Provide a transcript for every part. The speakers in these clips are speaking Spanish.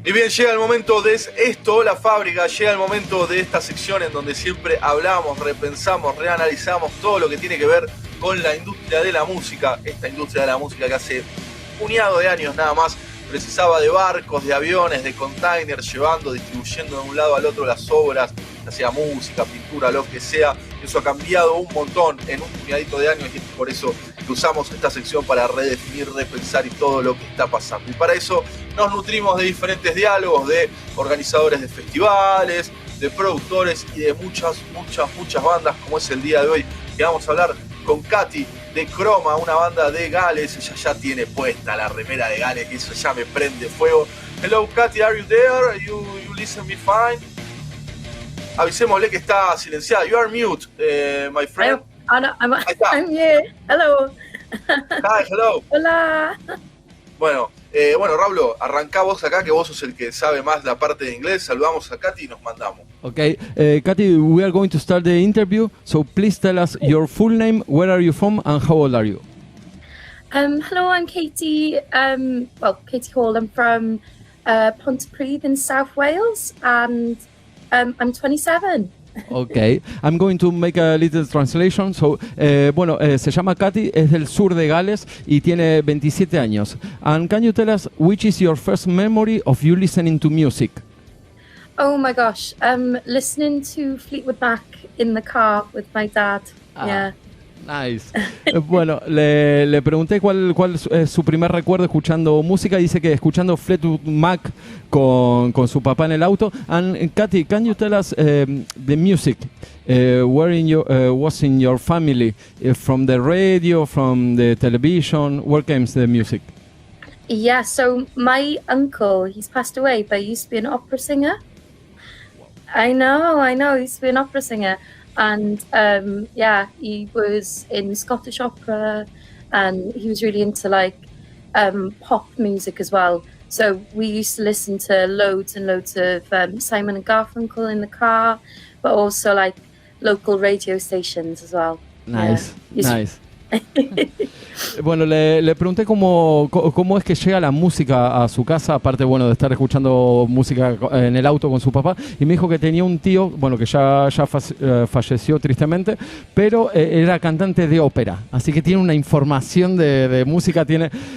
Y bien, llega el momento de esto, la fábrica, llega el momento de esta sección en donde siempre hablamos, repensamos, reanalizamos todo lo que tiene que ver con la industria de la música. Esta industria de la música que hace un puñado de años nada más precisaba de barcos, de aviones, de containers, llevando, distribuyendo de un lado al otro las obras, ya sea música, pintura, lo que sea. Eso ha cambiado un montón en un puñadito de años y es por eso que usamos esta sección para redefinir, repensar y todo lo que está pasando. Y para eso nos nutrimos de diferentes diálogos, de organizadores de festivales, de productores y de muchas bandas, como es el día de hoy, que vamos a hablar con Katy de CHROMA, una banda de Gales. Ella ya tiene puesta la remera de Gales y eso ya me prende fuego. Hello Katy, are you there? You listen me fine? Avisémosle que está silenciada. You are mute, my friend. I'm here. Hello. Hi, hello. Hola. Bueno, Raulo, arrancá vos acá, que vos sos el que sabe más la parte de inglés. Saludamos a Katy y nos mandamos. Okay, Katy, we are going to start the interview, so please tell us your full name, where are you from, and how old are you? Hello, I'm Katie. Katie Hall. I'm from Pontypridd in South Wales, and I'm 27. Okay, I'm going to make a little translation. So, se llama Katy, es del sur de Gales y tiene 27 años. And can you tell us which is your first memory of you listening to music? Oh my gosh, listening to Fleetwood Mac in the car with my dad. Yeah. Nice. Bueno, le pregunté cuál es su primer recuerdo escuchando música. Dice que escuchando Fleetwood Mac con su papá en el auto. And Katy, can you tell us the music? Where was in your family? From the radio, from the television? Where came the music? Yeah, so my uncle, he's passed away, but he used to be an opera singer. I know, he used to be an opera singer. And he was in Scottish opera, and he was really into pop music as well. So we used to listen to loads and loads of Simon and Garfunkel in the car, but also local radio stations as well. Nice, nice. Bueno, le pregunté cómo es que llega la música a su casa, aparte de estar escuchando música en el auto con su papá, y me dijo que tenía un tío, que ya falleció tristemente, pero era cantante de ópera, así que tiene una información de música,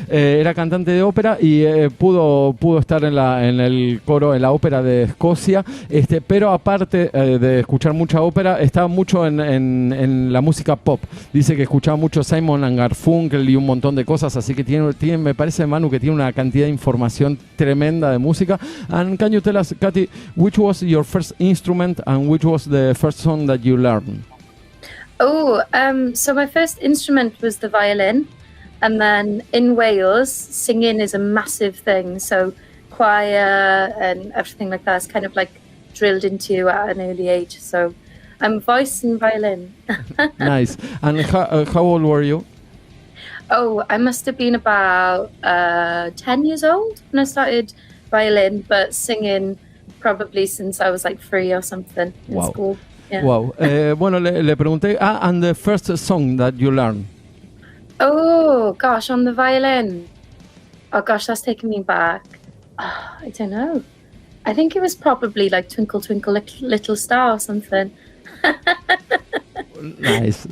era cantante de ópera y pudo estar en el coro, en la ópera de Escocia, pero aparte de escuchar mucha ópera, estaba mucho en la música pop. Dice que escuchaba mucho Simon and Garfunkel y un montón de cosas, así que tiene, me parece, Manu, que tiene una cantidad de información tremenda de música. And can you tell us, Katy, which was your first instrument and which was the first song that you learned? So my first instrument was the violin, and then in Wales, singing is a massive thing, so choir and everything like that is kind of drilled into you at an early age, so I'm voice and violin. Nice. And how old were you? I must have been about 10 years old when I started violin, but singing probably since I was 3 or something in school. Yeah. Wow. Le pregunté, and the first song that you learned? Oh, gosh, on the violin. Oh, gosh, that's taking me back. I don't know. I think it was probably Twinkle, Twinkle, Little Star or something. Nice.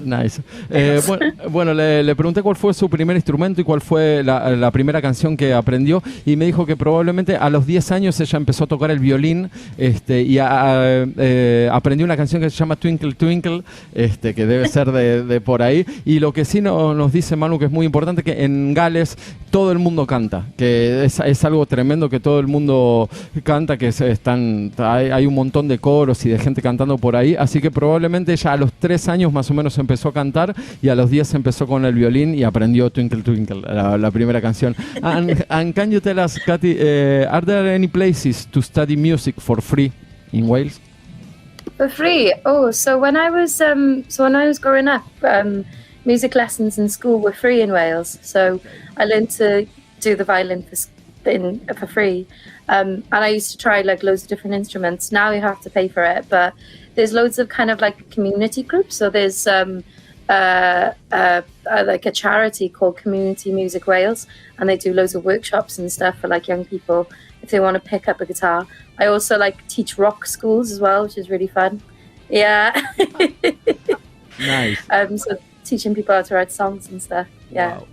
Le pregunté cuál fue su primer instrumento y cuál fue la primera canción que aprendió, y me dijo que probablemente a los 10 años ella empezó a tocar el violín y aprendió una canción que se llama Twinkle Twinkle, que debe ser de por ahí. Y lo que sí nos dice Manu, que es muy importante, que en Gales todo el mundo canta, que es algo tremendo, que todo el mundo canta, que hay un montón de coros y de gente cantando por ahí, así que probablemente ella a los 3 años más o menos empezó a cantar y a los 10 empezó con el violín y aprendió Twinkle Twinkle, la primera canción. And can you tell us, Katy, are there any places to study music for free in Wales? For free? So when I was growing up, music lessons in school were free in Wales. So I learned to do the violin for free. And I used to try loads of different instruments. Now you have to pay for it, but there's loads of kind of community groups. So there's like a charity called Community Music Wales, and they do loads of workshops and stuff for like young people if they want to pick up a guitar. I also like teach rock schools as well, which is really fun. Yeah. Nice. So teaching people how to write songs and stuff. Yeah. Wow.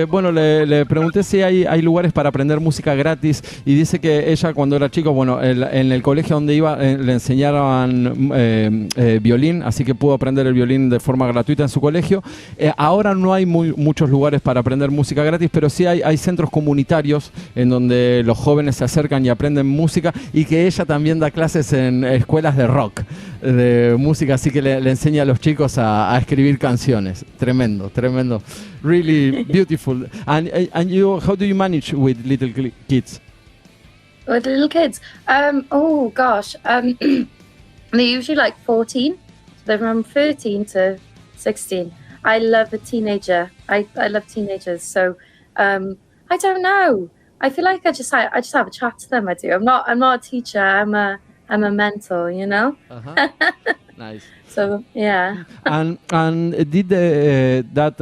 Bueno, le pregunté si hay lugares para aprender música gratis y dice que ella cuando era chico, bueno, en el colegio donde iba le enseñaban violín, así que pudo aprender el violín de forma gratuita en su colegio. Ahora no hay muchos lugares para aprender música gratis, pero sí hay centros comunitarios en donde los jóvenes se acercan y aprenden música, y que ella también da clases en escuelas de rock, de música, así que le enseña a los chicos a escribir canciones. Tremendo, tremendo. Really beautiful. And you, how do you manage with little kids? With little kids? Oh gosh. They're usually like 14. So they're from 13 to 16. I love a teenager. I love teenagers. So I don't know. I feel like I just have a chat to them. I do. I'm not a teacher. I'm a mentor, you know? Uh-huh. Nice. So yeah. And did that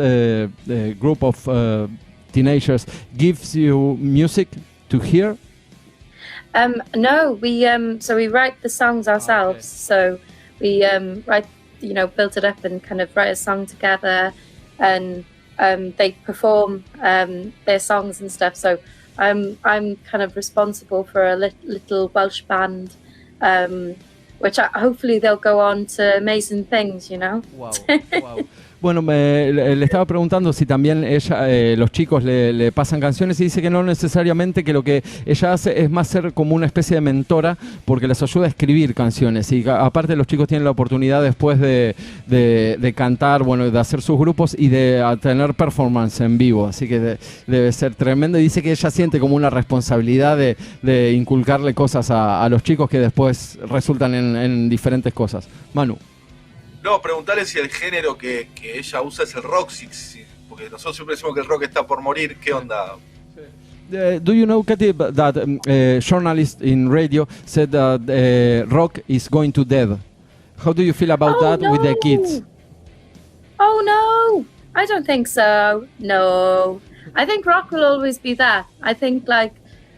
group of teenagers gives you music to hear? No, we write the songs ourselves. Okay. So we built it up and kind of write a song together, and they perform their songs and stuff. So I'm kind of responsible for a little Welsh band. Which hopefully they'll go on to amazing things, you know. Wow, wow. Bueno, le estaba preguntando si también los chicos le pasan canciones, y dice que no necesariamente, que lo que ella hace es más ser como una especie de mentora, porque les ayuda a escribir canciones, y aparte los chicos tienen la oportunidad después de cantar, bueno, de hacer sus grupos y de tener performance en vivo, así que debe ser tremendo, y dice que ella siente como una responsabilidad de inculcarle cosas a los chicos que después resultan en diferentes cosas. Manu. No, preguntarle si el género que ella usa es el rock, porque nosotros siempre decimos que el rock está por morir. ¿Qué onda? Do you know, Katy, that journalist in radio said that rock is going to dead? How do you feel about that with the kids? Oh no, I don't think so. No, I think rock will always be there. I think like,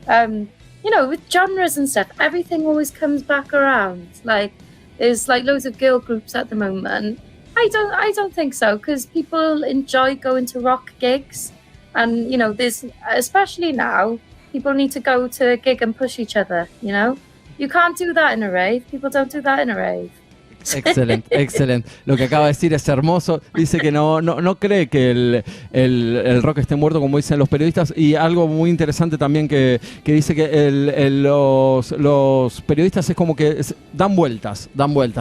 with genres and stuff, everything always comes back around. Like, there's like loads of girl groups at the moment. I don't think so, because people enjoy going to rock gigs, and there's, especially now, people need to go to a gig and push each other. You can't do that in a rave. People don't do that in a rave. Excelente, excelente. Lo que acaba de decir es hermoso. Dice que no cree que el rock esté muerto, como dicen los periodistas. Y algo muy interesante también que dice que los periodistas es como que dan vueltas,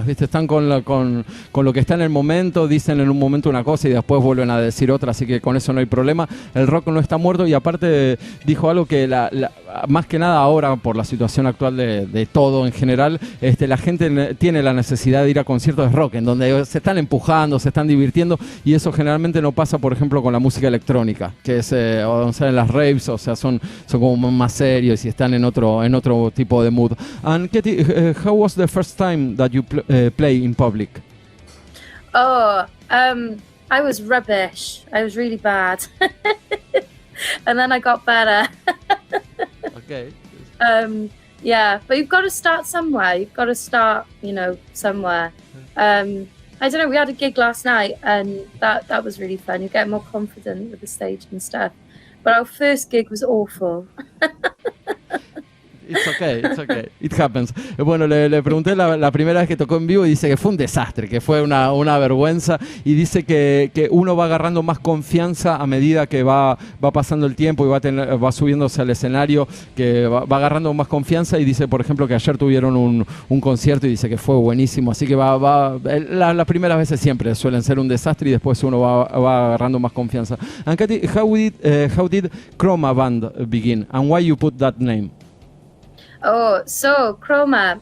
¿viste? Están con lo que está en el momento, dicen en un momento una cosa y después vuelven a decir otra, así que con eso no hay problema. El rock no está muerto, y aparte dijo algo que más que nada ahora, por la situación actual de todo en general, la gente tiene la necesidad de ir a conciertos de rock en donde se están empujando, se están divirtiendo, y eso generalmente no pasa, por ejemplo, con la música electrónica, que es o sea, en las raves, o sea, son como más serios y están en otro tipo de mood. And Katy, how was the first time that you play in public? Oh, I was rubbish. I was really bad. And then I got better. Okay. Yeah, but you've got to start somewhere. You've got to start, somewhere. I don't know, we had a gig last night, and that was really fun. You get more confident with the stage and stuff. But our first gig was awful. It's okay. It happens. Bueno, le pregunté la primera vez que tocó en vivo, y dice que fue un desastre, que fue una vergüenza, y dice que uno va agarrando más confianza a medida que va pasando el tiempo y va subiéndose al escenario, que va agarrando más confianza, y dice, por ejemplo, que ayer tuvieron un concierto y dice que fue buenísimo, así que las primeras veces siempre suelen ser un desastre y después uno va agarrando más confianza. And Katy, how did CHROMA band begin, and why you put that name? Oh, so CHROMA,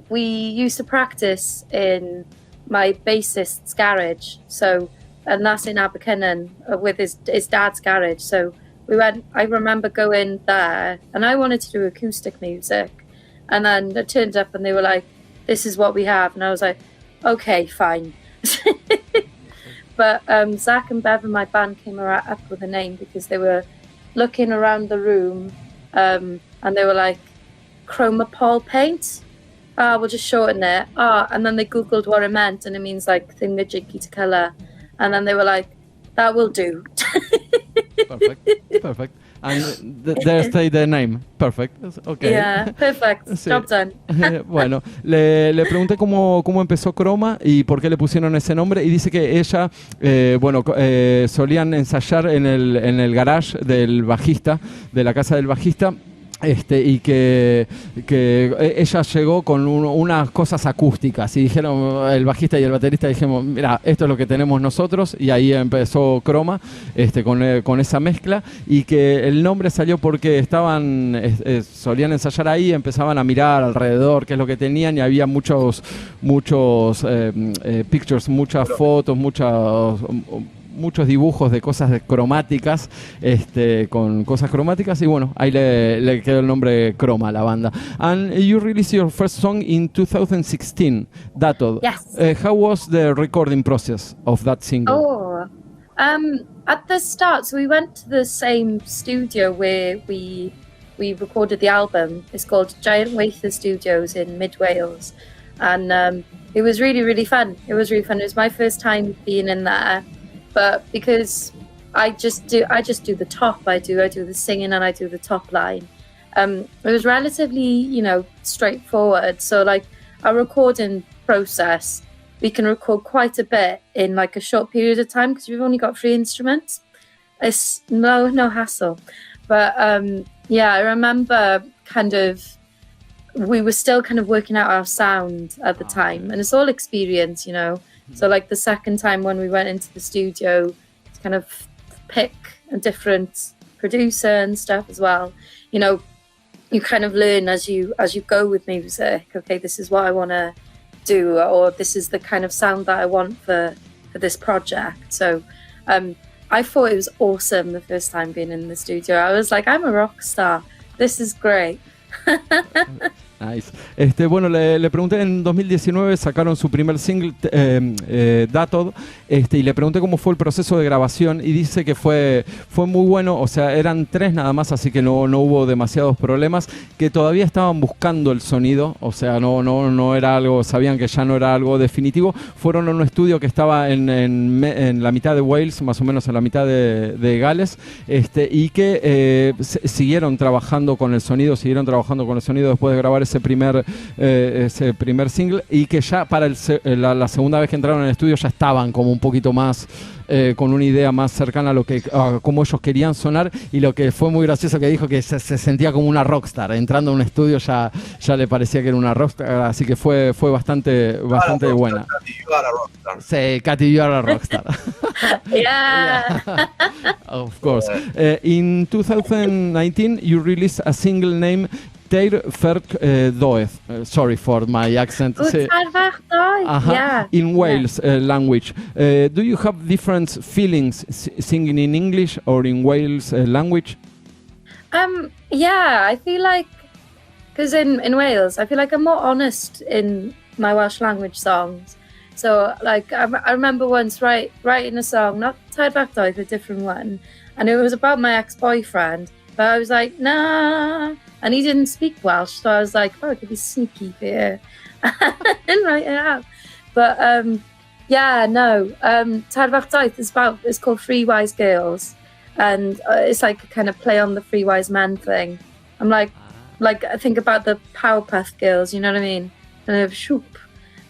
we used to practice in my bassist's garage. So, and that's in Abercynon with his dad's garage. So I remember going there, and I wanted to do acoustic music. And then it turned up and they were like, this is what we have. And I was like, okay, fine. But Zach and Bev and my band came up with a name because they were looking around the room and they were like, CHROMA Paul paint? We'll just shorten it. And then they Googled what it meant, and it means like thingamajiggy to colour. And then they were like, that will do. Perfect. And there stay the name. Perfect. Okay. Yeah, perfect. Sí. Job done. Bueno, le pregunté cómo empezó CHROMA y por qué le pusieron ese nombre, y dice que ella, solían ensayar en el garage del bajista, de la casa del bajista. Y que ella llegó con unas cosas acústicas y dijeron, el bajista y el baterista dijimos, mira, esto es lo que tenemos nosotros, y ahí empezó CHROMA con esa mezcla, y que el nombre salió porque solían ensayar ahí, empezaban a mirar alrededor qué es lo que tenían, y había muchos pictures, muchas fotos, muchos dibujos de cosas cromáticas, con cosas cromáticas, y bueno, ahí le quedó el nombre CHROMA a la banda. And you released your first song in 2016, Datod. Yes. How was the recording process of that single? At the start, so we went to the same studio where we recorded the album. It's called Giant Waither Studios in Mid Wales, and it was really, really fun. It was my first time being in there. But because I just do the top, I do the singing and I do the top line. It was relatively, straightforward. So like our recording process, we can record quite a bit in like a short period of time because we've only got 3 instruments. It's no hassle. But I remember we were still kind of working out our sound at the time, and it's all experience, So like the second time when we went into the studio to kind of pick a different producer and stuff as well, you kind of learn as you go with music. Okay, this is what I want to do, or this is the kind of sound that I want for this project. So I thought it was awesome the first time being in the studio. I was like, I'm a rock star. This is great. Nice. Bueno, le pregunté, en 2019 sacaron su primer single, Datod, y le pregunté cómo fue el proceso de grabación, y dice que fue muy bueno. O sea, eran 3 nada más, así que no hubo demasiados problemas, que todavía estaban buscando el sonido, o sea, no era algo, sabían que ya no era algo definitivo. Fueron a un estudio que estaba en la mitad de Wales, más o menos en la mitad de Gales, y que siguieron trabajando con el sonido después de grabar ese primer single, y que ya para la segunda vez que entraron en el estudio ya estaban como un poquito más con una idea más cercana a cómo ellos querían sonar. Y lo que fue muy gracioso, que dijo que se sentía como una rockstar entrando a un estudio, ya le parecía que era una rockstar, así que fue bastante buena. Sí, Katy, a rockstar. Yeah. Of course. In 2019 you released a single named Teir Ferch Doeth. Sorry for my accent. Yeah. In Wales language. Do you have different feelings singing in English or in Wales language? Yeah, I feel like, because in Wales, I feel like I'm more honest in my Welsh language songs. So, like, I remember once writing a song, not Teir Ferch Doeth, a different one, and it was about my ex-boyfriend, but I was like, nah. And he didn't speak Welsh, so I was like, I could be sneaky here and write it out. But Teir Ferch Doeth is called Three Wise Girls, and it's like a kind of play on the Three Wise Men thing. I'm like I think about the Powerpuff Girls, you know what I mean? Kind of shoop.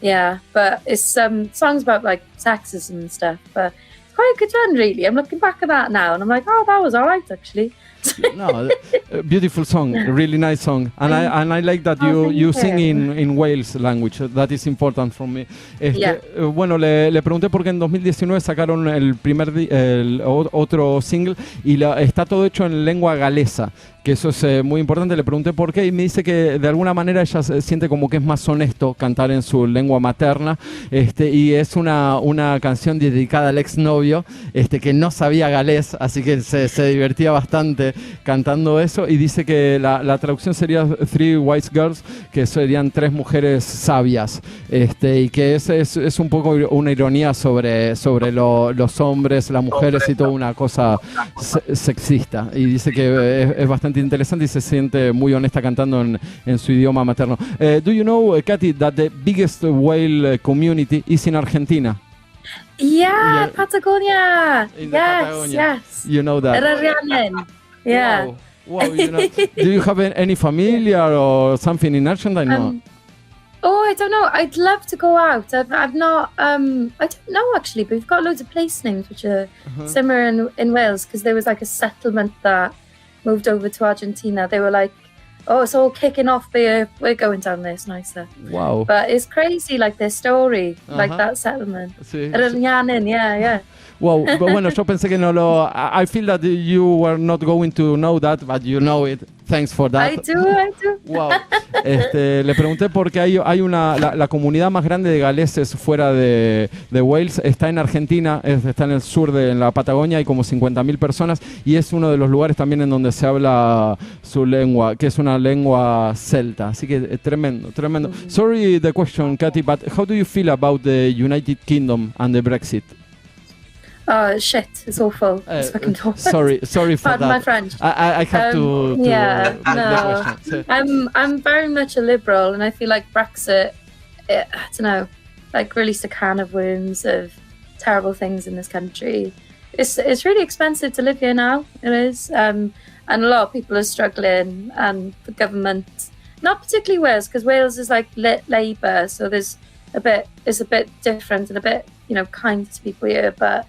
Yeah, but it's songs about like sexism and stuff, but it's quite a good one, really. I'm looking back at that now and I'm like, oh, that was alright actually. No, beautiful song, really nice song, and I like that you sing in Wales language. That is important for me. Bueno, le pregunté porque en 2019 sacaron el otro single y está todo hecho en lengua galesa, que eso es muy importante. Le pregunté por qué y me dice que de alguna manera ella siente como que es más honesto cantar en su lengua materna, y es una canción dedicada al exnovio que no sabía galés, así que se divertía bastante cantando eso, y dice que la traducción sería Three Wise Girls, que serían 3 mujeres sabias, y que es un poco una ironía sobre los hombres, las mujeres y toda una cosa sexista, y dice que es bastante interesante y se siente muy honesta cantando en su idioma materno. Do you know, Katy, that the biggest whale community is in Argentina? Yeah, Patagonia. In Patagonia. Yes. You know that. Yeah. Wow. Do you have any familiar or something in Argentina? No. I don't know. I'd love to go out. I've not. I don't know actually, but we've got loads of place names which are similar in Wales, because there was like a settlement that moved over to Argentina. They were like, "Oh, it's all kicking off there. We're going down there. It's nicer." Wow. But it's crazy, like their story, like that settlement. Sí. Yeah. Wow, bueno, yo pensé que no lo... I feel that you were not going to know that, but you know it. Thanks for that. I do. Wow. Le pregunté porque hay la comunidad más grande de galeses fuera de Wales está en Argentina, está en el sur en la Patagonia, hay como 50.000 personas, y es uno de los lugares también en donde se habla su lengua, que es una lengua celta. Así que tremendo. Sorry the question, Katy, but how do you feel about the United Kingdom and the Brexit? Oh shit! It's awful. It's fucking awful. Sorry for Pardon that. my French. I have to no. I'm very much a liberal, and I feel like Brexit, I don't know, like released a can of worms of terrible things in this country. It's really expensive to live here now. It is, and a lot of people are struggling, and the government, not particularly Wales, because Wales is like Labour, so it's a bit different and a bit, kind to people here, but.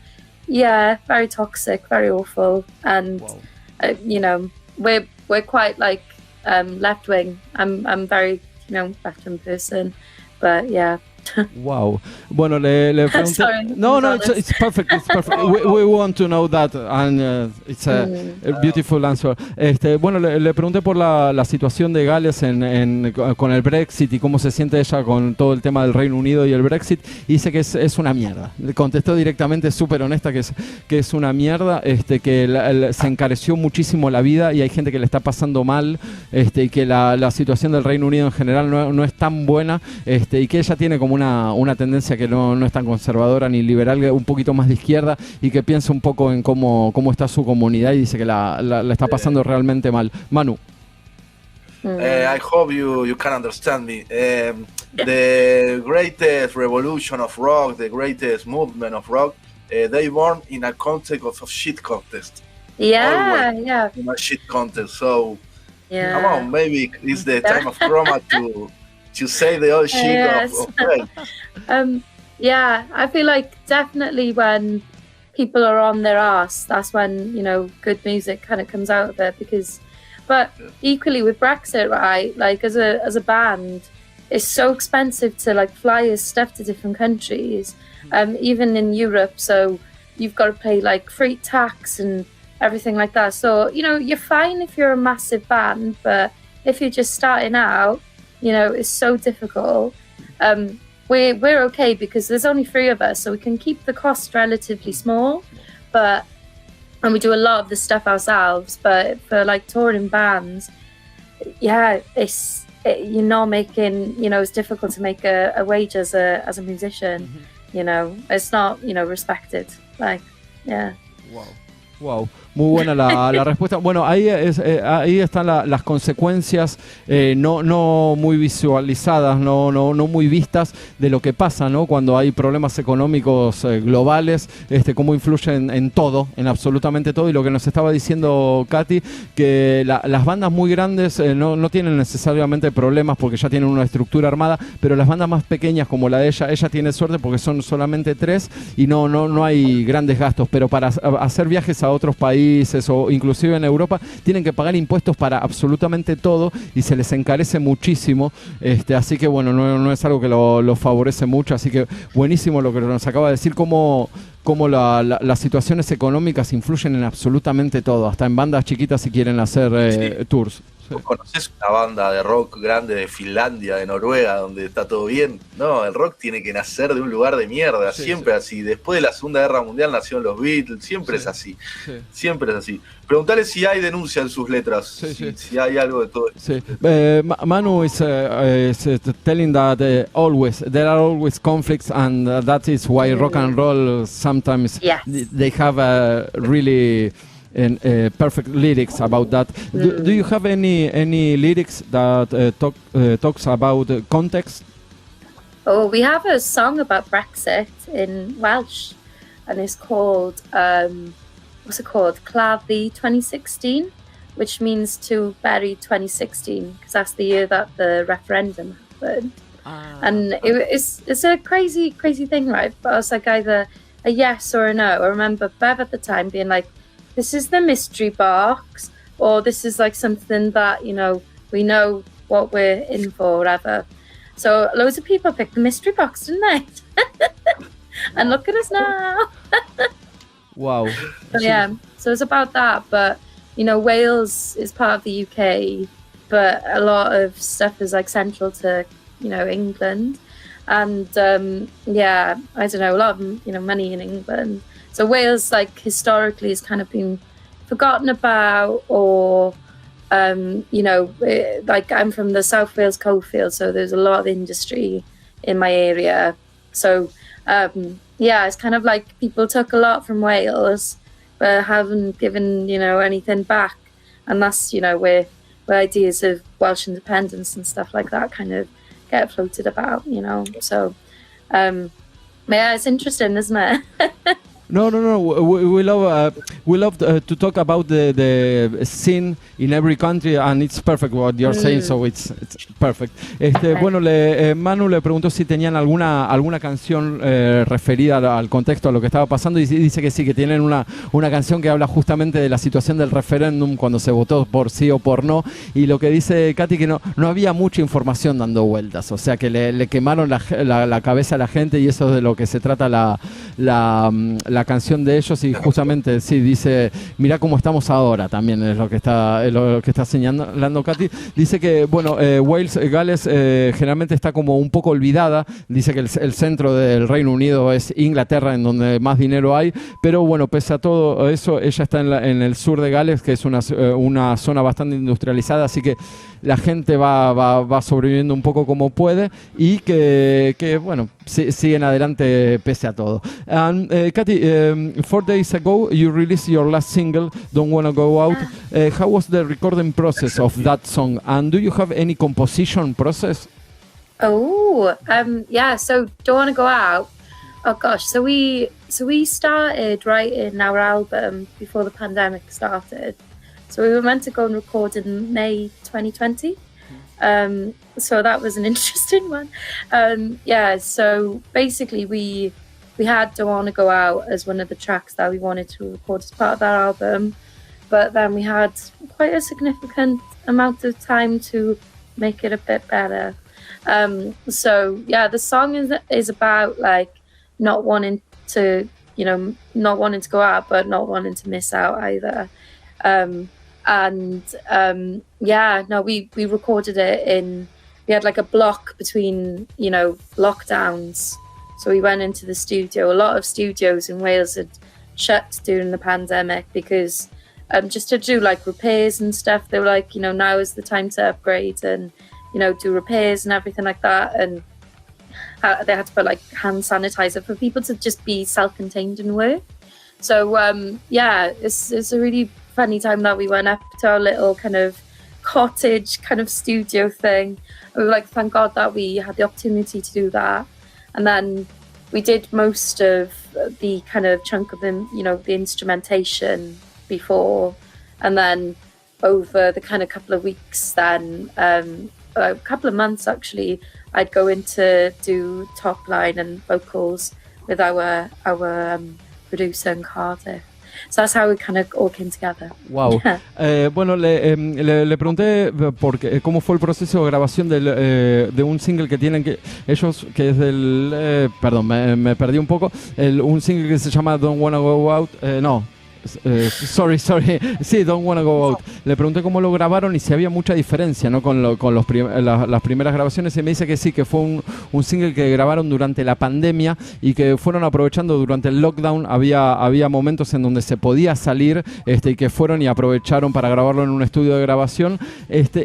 Yeah, very toxic, very awful, and we're quite like left wing. I'm very left wing person, but yeah. Wow. Bueno, le pregunté. Sorry, no, it's perfect. It's perfect. We want to know that, and it's a beautiful answer. Bueno, le pregunté por la situación de Gales con el Brexit y cómo se siente ella con todo el tema del Reino Unido y el Brexit. Y dice que es una mierda. Le contestó directamente, súper honesta, que es una mierda, que se encareció muchísimo la vida y hay gente que le está pasando mal, y que la situación del Reino Unido en general no es tan buena, y que ella tiene como una tendencia que no es tan conservadora ni liberal, un poquito más de izquierda, y que piensa un poco en cómo está su comunidad, y dice que la está pasando realmente mal. Manu. I hope you can understand me. The greatest revolution of rock, the greatest movement of rock, they born in a context of shit contest. Yeah, always yeah. In a shit contest. So, yeah. Come on, maybe it's the time of CHROMA to say the old shit of Ray. Yeah, I feel like definitely when people are on their arse, that's when, good music kind of comes out of it. But equally with Brexit, right, like as a band, it's so expensive to like fly your stuff to different countries, even in Europe. So you've got to pay like free tax and everything like that. So, you're fine if you're a massive band, but if you're just starting out, it's so difficult. We're okay because there's only 3 of us, so we can keep the cost relatively small, and we do a lot of the stuff ourselves. But for like touring bands, yeah, you're not making, it's difficult to make a wage as a musician. It's not, respected. Like, yeah. Wow. Muy buena la respuesta. Bueno, ahí están las consecuencias no muy visualizadas, no muy vistas de lo que pasa, ¿no? Cuando hay problemas económicos globales, cómo influyen en todo, en absolutamente todo. Y lo que nos estaba diciendo Katy, que las bandas muy grandes no tienen necesariamente problemas porque ya tienen una estructura armada, pero las bandas más pequeñas como la de ella tiene suerte porque son solamente 3 y no hay grandes gastos, pero para hacer viajes a otros países o inclusive en Europa tienen que pagar impuestos para absolutamente todo y se les encarece muchísimo, así que bueno, no es algo que lo favorece mucho, así que buenísimo lo que nos acaba de decir, cómo las situaciones económicas influyen en absolutamente todo, hasta en bandas chiquitas si quieren hacer tours. ¿Vos conocés una banda de rock grande de Finlandia, de Noruega, donde está todo bien? No, el rock tiene que nacer de un lugar de mierda, siempre así. Después de la Segunda Guerra Mundial nacieron los Beatles, siempre es así. Siempre es así. Preguntale si hay denuncia en sus letras, si hay algo de todo esto. Manu is telling that there are always conflicts, and that is why rock and roll sometimes they have really perfect lyrics about that. Do you have any lyrics that talks about context? Oh, we have a song about Brexit in Welsh, and it's called what's it called? Claddu 2016, which means to bury 2016, because that's the year that the referendum happened. And it's a crazy thing, right? But I was like either a yes or a no. I remember Bev at the time being like, this is the mystery box, or this is like something that, you know, we know what we're in for, whatever. So loads of people picked the mystery box, didn't they? And look at us now. Wow. So it's about that. But, you know, Wales is part of the UK, but a lot of stuff is like central to, you know, England. And I don't know, a lot of, you know, money in England. So Wales, like, historically has kind of been forgotten about, or, you know, like I'm from the South Wales coalfield, so there's a lot of industry in my area. So, it's kind of like people took a lot from Wales, but haven't given, you know, anything back. And that's, you know, where ideas of Welsh independence and stuff like that kind of get floated about, you know. So, it's interesting, isn't it? No. We love to talk about the scene in every country, and it's perfect what you're saying, so it's perfect. Bueno, Manu le preguntó si tenían alguna canción referida al contexto, a lo que estaba pasando, y dice que sí, que tienen una canción que habla justamente de la situación del referéndum, cuando se votó por sí o por no, y lo que dice Katy, que no había mucha información dando vueltas, o sea que le quemaron la cabeza a la gente, y eso es de lo que se trata la canción de ellos, y justamente sí dice, mira cómo estamos ahora, también es lo que está señalando Katy. Dice que bueno, Gales generalmente está como un poco olvidada, dice que el centro del Reino Unido es Inglaterra, en donde más dinero hay, pero bueno, pese a todo eso, ella está en el sur de Gales, que es una zona bastante industrializada, así que la gente va sobreviviendo un poco como puede, y que bueno, siguen adelante pese a todo. And Katy, 4 days ago you released your last single, Don't Wanna Go Out. How was the recording process of that song, and do you have any composition process? So Don't Wanna Go Out, oh gosh, so we started writing our album before the pandemic started. So we were meant to go and record in May 2020. So that was an interesting one. So basically we had Don't Wanna Go Out as one of the tracks that we wanted to record as part of that album. But then we had quite a significant amount of time to make it a bit better. The song is about like not wanting to go out, but not wanting to miss out either. We recorded it we had like a block between, you know, lockdowns. So we went into the studio. A lot of studios in Wales had shut during the pandemic because just to do like repairs and stuff. They were like, you know, now is the time to upgrade and, you know, do repairs and everything like that. And they had to put like hand sanitizer for people to just be self-contained and work. So it's a really funny time that we went up to our little kind of cottage kind of studio thing. And we were like, thank God that we had the opportunity to do that. And then we did most of the kind of chunk of the, you know, the instrumentation before. And then over the kind of couple of weeks then, a couple of months actually, I'd go in to do top line and vocals with our producer in Cardiff. So that's how we kind of all came together. Wow. Bueno, le pregunté cómo fue el proceso de grabación de un single que tienen ellos, que es del... perdón, me perdí un poco. Un single que se llama Don't Wanna Go Out. Sorry. Sí, don't wanna go out. Le pregunté cómo lo grabaron y si había mucha diferencia, ¿no? Con las primeras grabaciones, y me dice que sí, que fue un single que grabaron durante la pandemia y que fueron aprovechando durante el lockdown. Había momentos en donde se podía salir, y que fueron y aprovecharon para grabarlo en un estudio de grabación.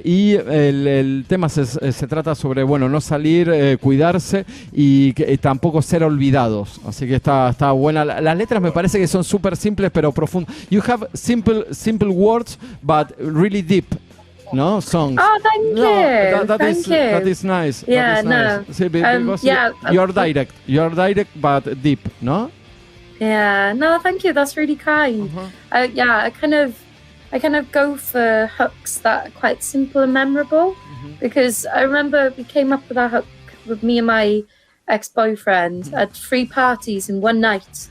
Y el tema se trata sobre, bueno, no salir, cuidarse y tampoco ser olvidados. Así que está buena. Las letras me parece que son súper simples pero profundas. You have simple words, but really deep, no songs. Oh, thank you. Thank you. That is nice. Yeah, that is nice. no. See, you're direct. You're direct, but deep, no? Yeah, no, thank you. That's really kind. I kind of go for hooks that are quite simple and memorable, because I remember we came up with a hook with me and my ex-boyfriend at 3 parties in one night,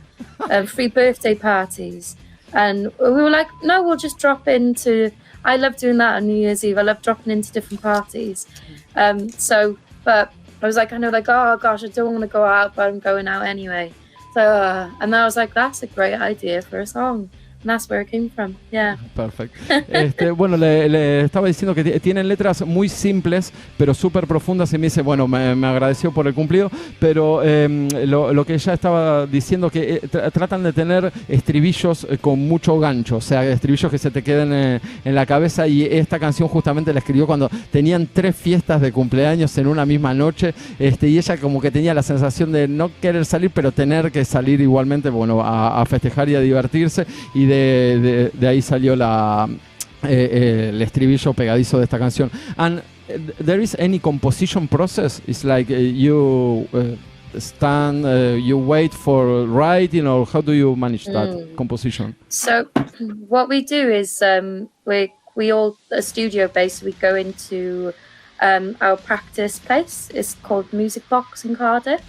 3 birthday parties. And we were like, no, we'll just drop into... I love doing that on New Year's Eve. I love dropping into different parties. But I was like, kind of like, oh gosh, I don't want to go out, but I'm going out anyway. So, and then I was like, that's a great idea for a song. And that's where it came from, yeah. Perfecto. Bueno, le estaba diciendo que tienen letras muy simples, pero súper profundas, y me dice, bueno, me agradeció por el cumplido, pero lo que ella estaba diciendo, que tratan de tener estribillos con mucho gancho, o sea, estribillos que se te queden en la cabeza, y esta canción justamente la escribió cuando tenían 3 fiestas de cumpleaños en una misma noche, y ella como que tenía la sensación de no querer salir, pero tener que salir igualmente, bueno, a festejar y a divertirse, y de ahí salió el estribillo pegadizo de esta canción. And there is any composition process? It's like you stand, you wait for writing, or how do you manage that composition? So what we do is we all a studio base. We go into our practice place. It's called Music Box in Cardiff.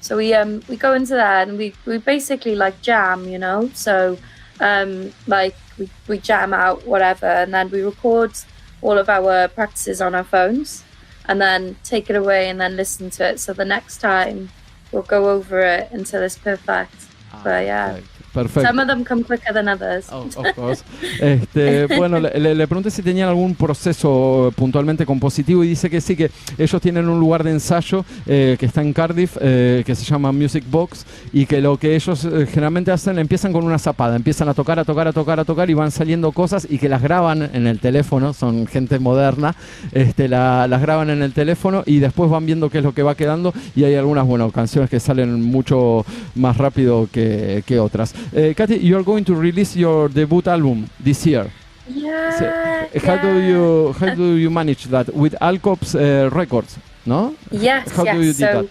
So we go into that, and we basically like jam, you know. So like we jam out whatever, and then we record all of our practices on our phones, and then take it away and then listen to it. So the next time we'll go over it until it's perfect. But yeah. Perfecto. Some of them come quicker than others. Oh, of course. Bueno, le pregunté si tenían algún proceso puntualmente compositivo, y dice que sí, que ellos tienen un lugar de ensayo que está en Cardiff, que se llama Music Box, y que lo que ellos generalmente hacen, empiezan con una zapada, empiezan a tocar y van saliendo cosas, y que las graban en el teléfono, son gente moderna, las graban en el teléfono, y después van viendo qué es lo que va quedando, y hay algunas, bueno, canciones que salen mucho más rápido que otras. Katy, you are going to release your debut album this year. Yeah. So, how do you manage that with Alcops Records? No. Yes. How do you do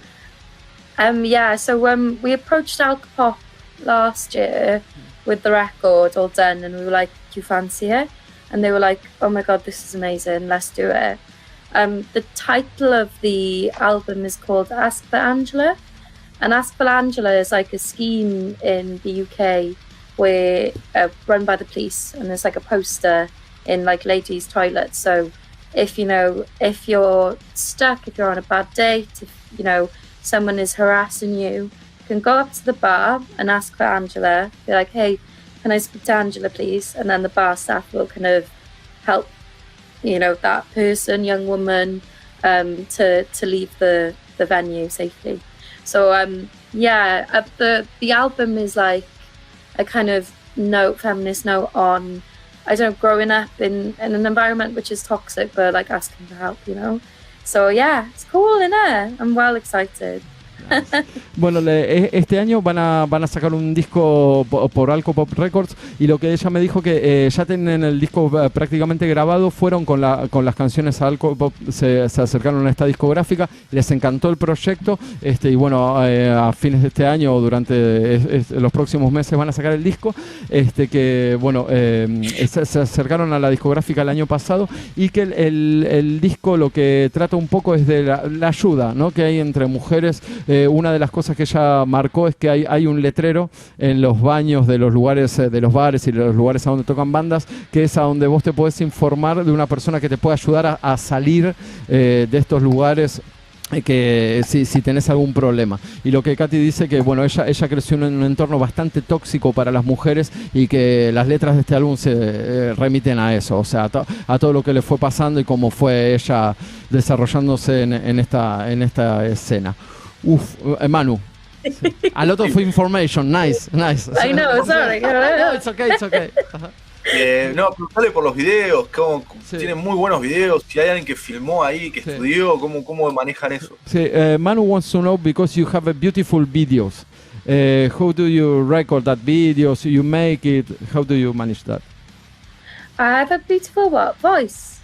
that? So we approached Alcopop last year with the record all done, and we were like, "Do you fancy it?" And they were like, "Oh my God, this is amazing! Let's do it." The title of the album is called Ask for Angela. And Ask for Angela is like a scheme in the UK where run by the police, and there's like a poster in like ladies' toilets. So if you're stuck, if you're on a bad date, if someone is harassing you, you can go up to the bar and ask for Angela. Be like, hey, can I speak to Angela, please? And then the bar staff will kind of help, that person, young woman, to leave the venue safely. So the album is like a kind of feminist note on, growing up in an environment which is toxic, but like asking for help, So yeah, it's cool, innit? I'm well excited. Bueno, este año van a sacar un disco por Alcopop Records, y lo que ella me dijo que ya tienen el disco prácticamente grabado, fueron con las canciones a Alcopop, se acercaron a esta discográfica, les encantó el proyecto, y bueno, a fines de este año o durante los próximos meses van a sacar el disco, que bueno, se acercaron a la discográfica el año pasado, y que el disco lo que trata un poco es de la ayuda, ¿no?, que hay entre mujeres. Una de las cosas que ella marcó es que hay un letrero en los baños de los lugares, de los bares y de los lugares a donde tocan bandas, que es a donde vos te podés informar de una persona que te puede ayudar a salir de estos lugares que si tenés algún problema. Y lo que Katy dice que bueno, ella creció en un entorno bastante tóxico para las mujeres y que las letras de este álbum se remiten a eso, o sea, a todo lo que le fue pasando y cómo fue ella desarrollándose en esta escena. Manu. A lot of information, nice. I know, sorry. No, it's okay. No, preguntale por los videos, tienen muy buenos videos, si hay alguien que filmó ahí, que estudió, cómo manejan eso. Sí, Manu wants to know, because you have a beautiful videos, how do you record that videos, you make it, how do you manage that? I have a beautiful voice.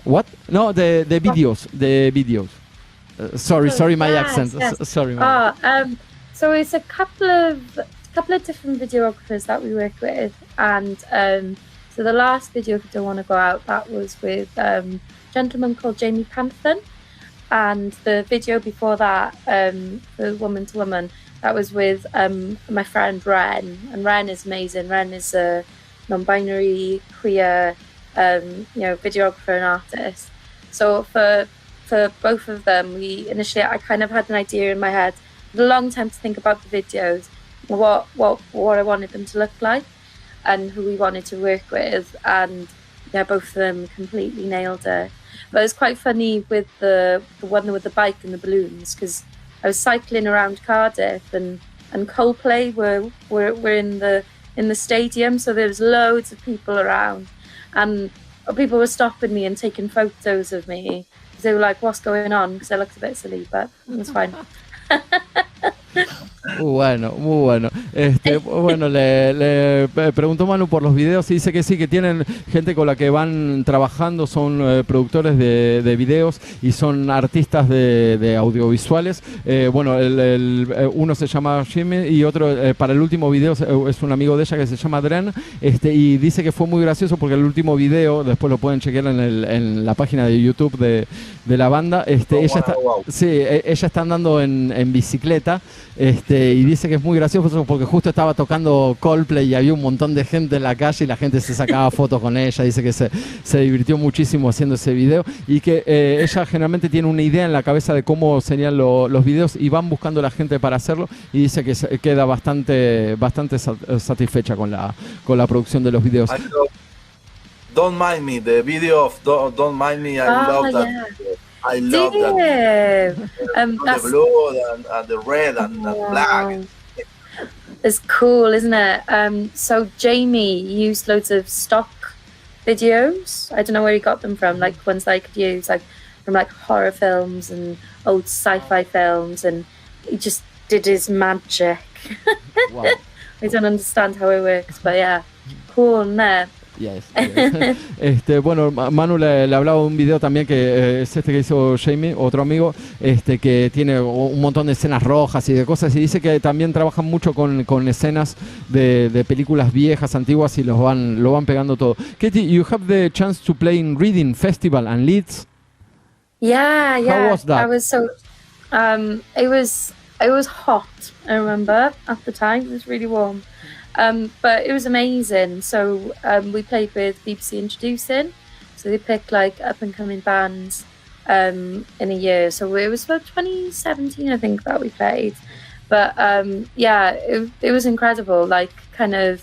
What? No, the videos. Sorry, my accent. Yes. Sorry. So it's a couple of different videographers that we work with, and so the last video, if you don't want to go out, that was with a gentleman called Jamie Panthan, and the video before that, the Woman to Woman, that was with my friend Ren, and Ren is amazing. Ren is a non-binary, queer, videographer and artist. So for both of them, I kind of had an idea in my head, a long time to think about the videos, what I wanted them to look like and who we wanted to work with, and both of them completely nailed it. But it's quite funny with the one with the bike and the balloons, because I was cycling around Cardiff and Coldplay were in the stadium, so there was loads of people around, and people were stopping me and taking photos of me. They were like, what's going on? Because I looked a bit silly, but it was fine. Muy bueno. Bueno, le preguntó Manu por los videos y dice que sí, que tienen gente con la que van trabajando, son productores de videos y son artistas de audiovisuales. Bueno, uno se llama Jimmy y otro, para el último video, es un amigo de ella que se llama Dren, y dice que fue muy gracioso porque el último video, después lo pueden chequear en la página de YouTube de la banda, ella está andando en bicicleta, y dice que es muy gracioso porque justo estaba tocando Coldplay y había un montón de gente en la calle y la gente se sacaba fotos con ella. Dice que se divirtió muchísimo haciendo ese video y que ella generalmente tiene una idea en la cabeza de cómo serían los videos y van buscando la gente para hacerlo, y dice que queda bastante satisfecha con la producción de los videos. Don't Mind Me, the video of Don't Mind Me, I love that. Yeah. I love that. The blue and the red and the black. It's cool, isn't it? So Jamie used loads of stock videos. I don't know where he got them from, like ones that I could use, like from like horror films and old sci-fi films, and he just did his magic. Wow. I don't understand how it works, but yeah, cool, isn't it? Yes. Bueno, Manu le hablaba de un video también que es que hizo Jamie, otro amigo, que tiene un montón de escenas rojas y de cosas, y dice que también trabajan mucho con escenas de películas viejas, antiguas, y lo van pegando todo. Katie, you have the chance to play in Reading Festival and Leeds. Yeah. How was that? I was so it was hot, I remember, at the time. It was really warm. But it was amazing. So we played with BBC Introducing. So they picked like up and coming bands in a year. So it was about 2017, I think, that we played. But it was incredible. Like kind of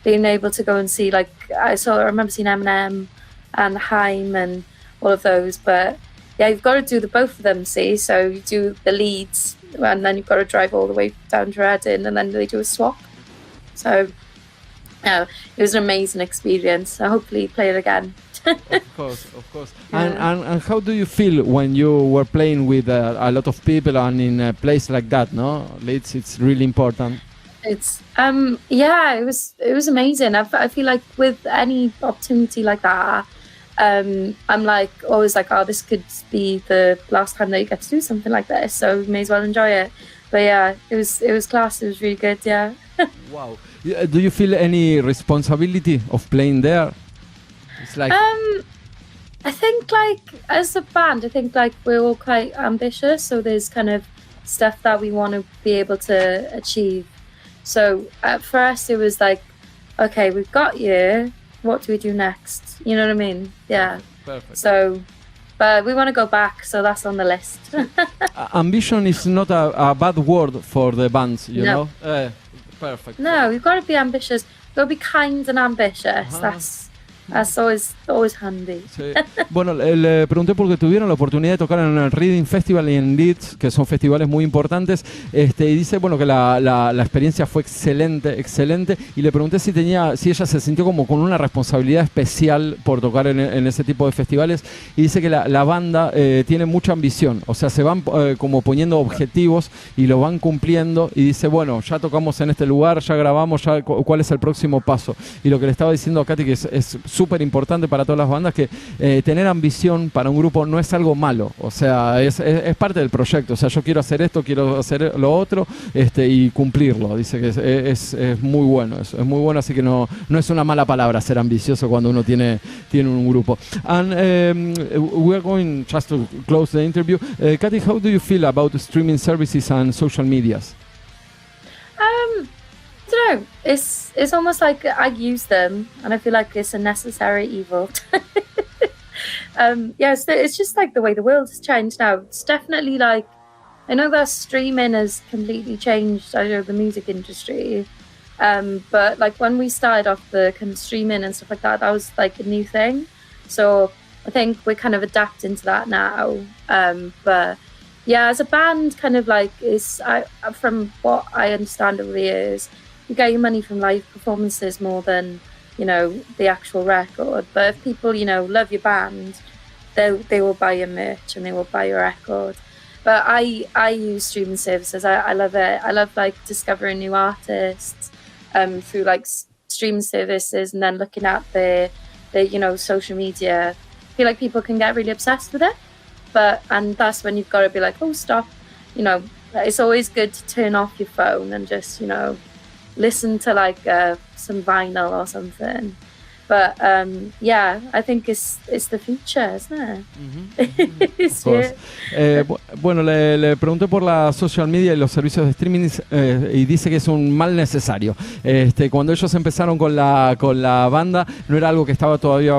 being able to go and see, like I remember seeing Eminem and Haim and all of those. But yeah, you've got to do both of them. See, so you do the Leeds, and then you've got to drive all the way down to Reading, and then they do a swap. So, it was an amazing experience. So hopefully play it again. Of course. Yeah. And how do you feel when you were playing with a lot of people and in a place like that? No, it's really important. It's it was amazing. I feel like with any opportunity like that, I'm like always like, oh, this could be the last time that you get to do something like this, so you may as well enjoy it. But yeah, it was class. It was really good. Yeah. Wow. Do you feel any responsibility of playing there? It's like I think like as a band, I think like we're all quite ambitious. So there's kind of stuff that we want to be able to achieve. So for us, it was like, okay, we've got you. What do we do next? You know what I mean? Yeah. Perfect. So But we want to go back, so that's on the list. Ambition is not a bad word for the bands, you know? Perfect. No, you've got to be ambitious. You've got to be kind and ambitious. That's always handy. Sí. Bueno, le pregunté porque tuvieron la oportunidad de tocar en el Reading Festival y en Leeds, que son festivales muy importantes, y dice, bueno, que la experiencia fue excelente, y le pregunté si ella se sintió como con una responsabilidad especial por tocar en ese tipo de festivales, y dice que la banda tiene mucha ambición, o sea, se van como poniendo objetivos y lo van cumpliendo, y dice, bueno, ya tocamos en este lugar, ya grabamos, ya cuál es el próximo paso. Y lo que le estaba diciendo a Katy, que es súper importante para todas las bandas, que tener ambición para un grupo no es algo malo, o sea, es parte del proyecto, o sea, yo quiero hacer esto, quiero hacer lo otro, y cumplirlo. Dice que es muy bueno, es muy bueno, así que no es una mala palabra ser ambicioso cuando uno tiene un grupo. And we are going just to close the interview. Katy, how do you feel about streaming services and social medias? I don't know. It's almost like I use them, and I feel like it's a necessary evil. It's just like the way the world has changed now. It's definitely like, I know that streaming has completely changed, the music industry. But like when we started off the kind of streaming and stuff like that was like a new thing. So I think we're kind of adapting to that now. But yeah, as a band, kind of like from what I understand over the years, you get your money from live performances more than, the actual record. But if people, love your band, they will buy your merch and they will buy your record. But I use streaming services. I love it. I love like discovering new artists through like streaming services, and then looking at their social media. I feel like people can get really obsessed with it. And that's when you've got to be like, oh, stop. It's always good to turn off your phone and just, listen to like some vinyl or something. But I think it's the future, isn't it? Bueno, le pregunté por la social media y los servicios de streaming, y dice que es un mal necesario. Cuando ellos empezaron con la banda no era algo que estaba todavía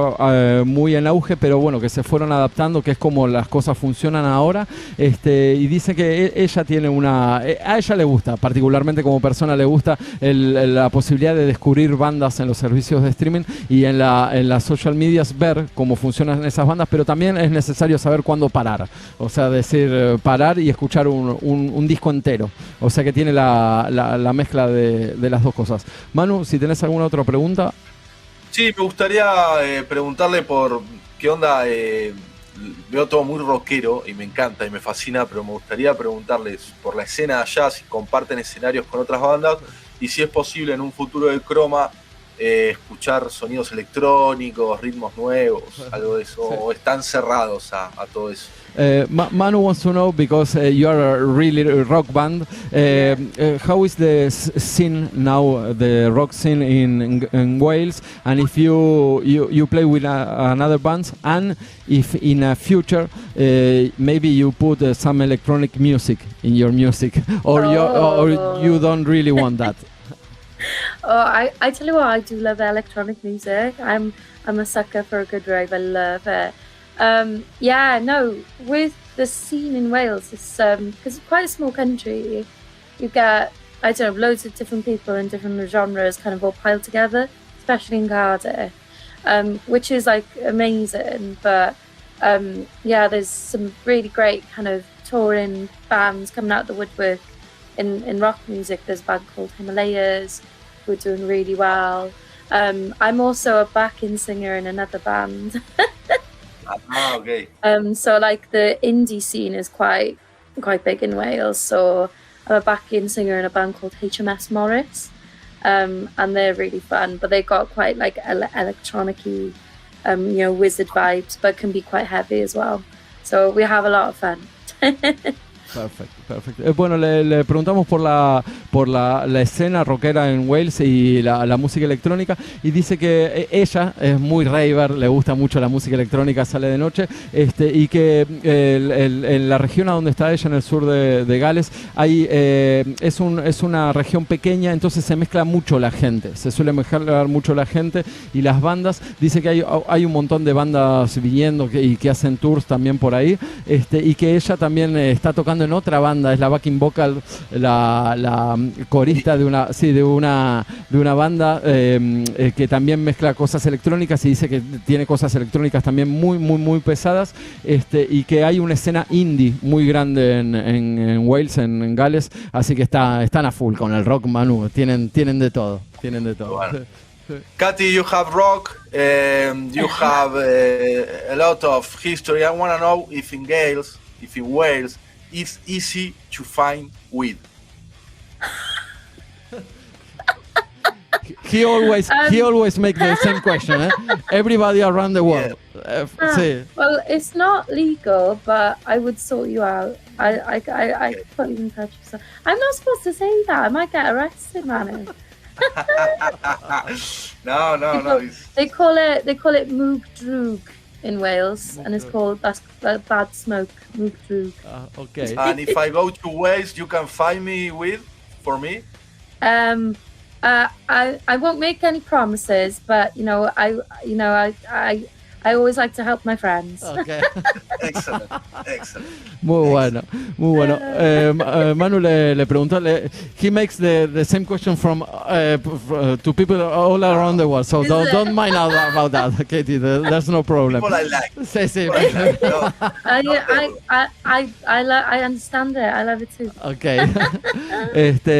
muy en auge, pero bueno, que se fueron adaptando, que es como las cosas funcionan ahora. Y dice que ella tiene a ella le gusta, particularmente como persona le gusta la posibilidad de descubrir bandas en los servicios de streaming, y en las social medias ver cómo funcionan esas bandas, pero también es necesario saber cuándo parar, o sea, decir parar y escuchar un disco entero, o sea que tiene la mezcla de las dos cosas. Manu, si tenés alguna otra pregunta. Sí, me gustaría preguntarle por qué onda, veo todo muy rockero y me encanta y me fascina, pero me gustaría preguntarles por la escena de allá, si comparten escenarios con otras bandas y si es posible en un futuro de CHROMA escuchar sonidos electrónicos, ritmos nuevos, algo de eso, o están cerrados a todo eso. Manu wants to know, because you are a really rock band, how is the scene now, the rock scene in Wales, and if you play with another bands, and if in a future maybe you put some electronic music in your music, or you don't really want that? Oh, I tell you what, I do love electronic music. I'm a sucker for a good rave. I love it. With the scene in Wales, it's because it's quite a small country. You get, loads of different people in different genres kind of all piled together, especially in Cardiff, which is like amazing. But there's some really great kind of touring bands coming out of the woodwork in rock music. There's a band called Himalayas who are doing really well. I'm also a backing singer in another band. Okay. So like the indie scene is quite big in Wales. So I'm a backing singer in a band called HMS Morris, and they're really fun. But they've got quite like electronic-y, wizard vibes, but can be quite heavy as well. So we have a lot of fun. Perfecto. Bueno, le preguntamos por la escena rockera en Wales y la música electrónica, y dice que ella es muy raver, le gusta mucho la música electrónica, sale de noche, y que en la región a donde está ella, en el sur de Gales, es una región pequeña, entonces se mezcla mucho la gente, se suele mezclar mucho la gente y las bandas. Dice que hay un montón de bandas viniendo y que hacen tours también por ahí, y que ella también está tocando en otra banda, es la backing vocal, la corista de una banda que también mezcla cosas electrónicas, y dice que tiene cosas electrónicas también muy, muy, muy pesadas, y que hay una escena indie muy grande en Wales, en Gales, así que están a full con el rock, Manu, tienen de todo. Bueno. Katy, you have rock, you have a lot of history. I want to know if in Wales, it's easy to find weed. He always makes the same question. Everybody around the world. Yeah. Well, it's not legal, but I would sort you out. I put you in touch with some. I'm not supposed to say that. I might get arrested, man. No. They call it Moog Droog in Wales, and it's called that's bad smoke, Moog Droog. Okay. And if I go to Wales, you can find me for me. I won't make any promises, but I always like to help my friends. Okay. Excellent. Muy bueno. Manu le preguntó, he makes the same question from to people all around the world, so don't mind about that, Katie. There's no problem. People I like. Sí. I understand it. I love it too. Okay.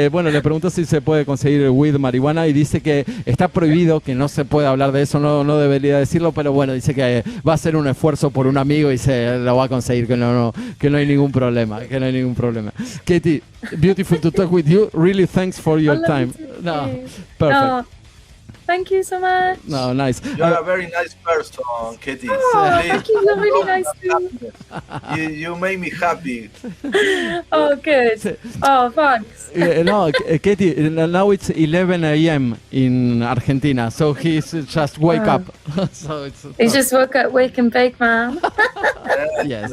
Bueno, le preguntó si se puede conseguir weed, marihuana, y dice que está prohibido, que no se puede hablar de eso, no debería decirlo, pero bueno, dice que va a hacer un esfuerzo por un amigo y se lo va a conseguir, que no hay ningún problema, Katie, beautiful to talk with you. Really, thanks for your time. No, perfect. No, thank you so much. No, nice. You're a very nice person, Katie. Thank you. You're really nice too. You make me happy. Oh, good. Oh, thanks. Katie, now it's 11 a.m. in Argentina, so he's just wake up. So he's just wake and bake, man. Yes.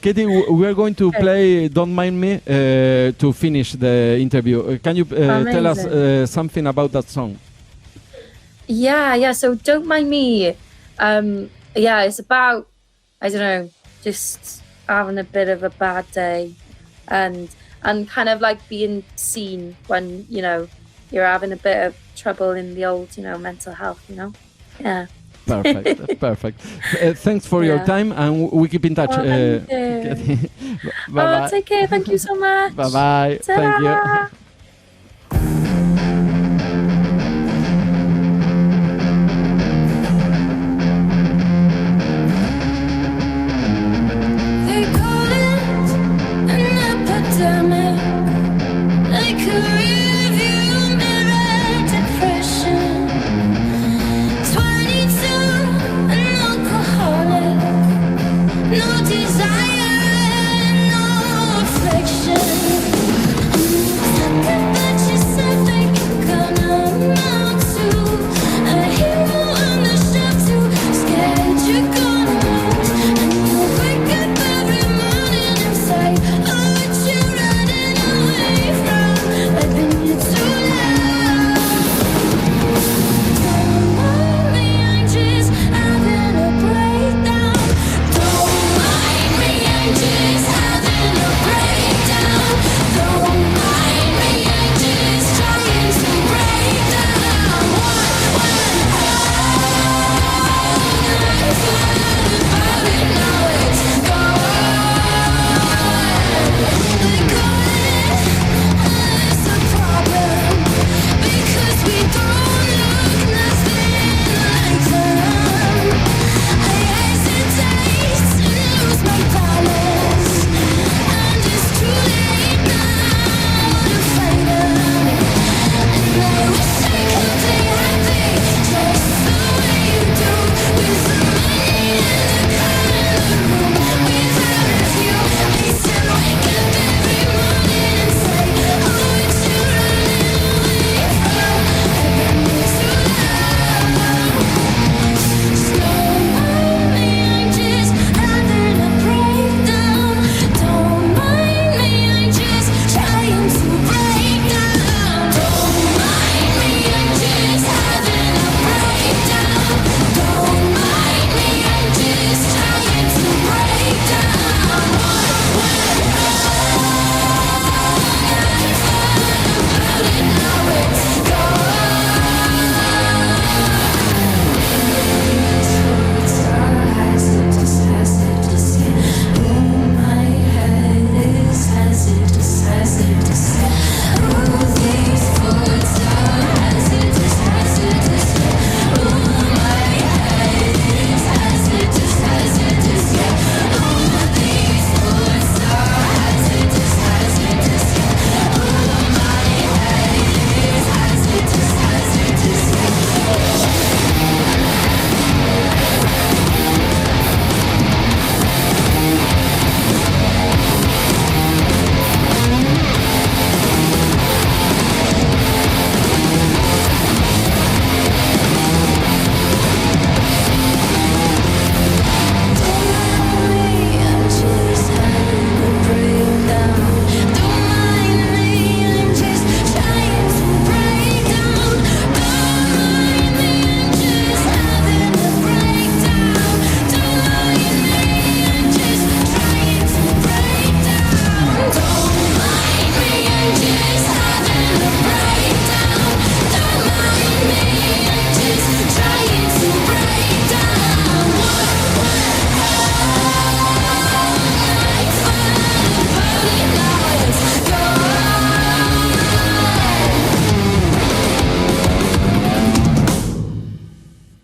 Katie, we are going to play Don't Mind Me to finish the interview. Can you tell us something about that song? Yeah. So Don't Mind Me. It's about, I don't know, just having a bit of a bad day, and kind of like being seen when you're having a bit of trouble in the old mental health. Yeah. Perfect. Thanks for your time, and we keep in touch. Thank you. Bye-bye. Take care. Thank you so much. Bye-bye. Ta-da. Thank you.